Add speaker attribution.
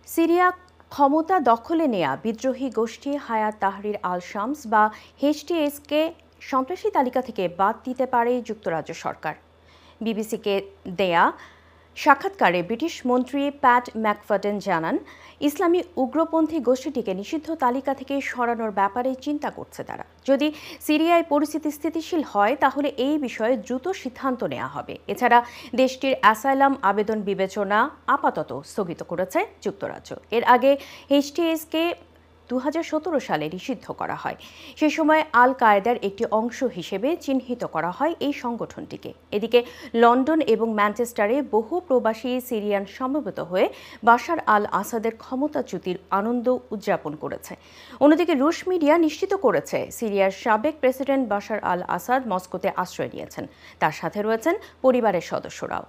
Speaker 1: Syria ক্ষমতা দখলে নেয়া বিদ্রোহী গোষ্ঠী হায়াত তাহরির আল শামস বা এইচটিএসকে সন্ত্রাসী তালিকা থেকে বাদ দিতে পারে যুক্তরাজ্য সরকার। বিবিসিকে দেয়া সাক্ষাৎকারে ব্রিটিশ মন্ত্রী প্যাট ম্যাকফার্ডেন জানান, ইসলামী উগ্রপন্থী গোষ্ঠীটিকে নিষিদ্ধ তালিকা থেকে সরানোর ব্যাপারে চিন্তা করছে তারা। যদি সিরিয়ায় পরিস্থিতি স্থিতিশীল হয় তাহলে এই বিষয়ে দ্রুত সিদ্ধান্ত নেওয়া হবে। এছাড়া দেশটির অ্যাসাইলাম আবেদন বিবেচনা আপাতত স্থগিত করেছে যুক্তরাজ্য। এর আগে এইচটিএসকে 2017 সালে নিষিদ্ধ করা হয়। সে সময় আল কায়েদার একটি অংশ হিসেবে চিহ্নিত করা হয় এই সংগঠনটিকে। এদিকে লন্ডন এবং ম্যানচেস্টারে বহু প্রবাসী সিরিয়ান সমবেত হয়ে বাশার আল আসাদের ক্ষমতাচ্যুতির আনন্দ উদযাপন করেছে। অন্যদিকে রুশ মিডিয়া নিশ্চিত করেছে সিরিয়ার সাবেক প্রেসিডেন্ট বাশার আল আসাদ মস্কোতে আশ্রয় নিয়েছেন। তার সাথে রয়েছেন পরিবারের সদস্যরাও।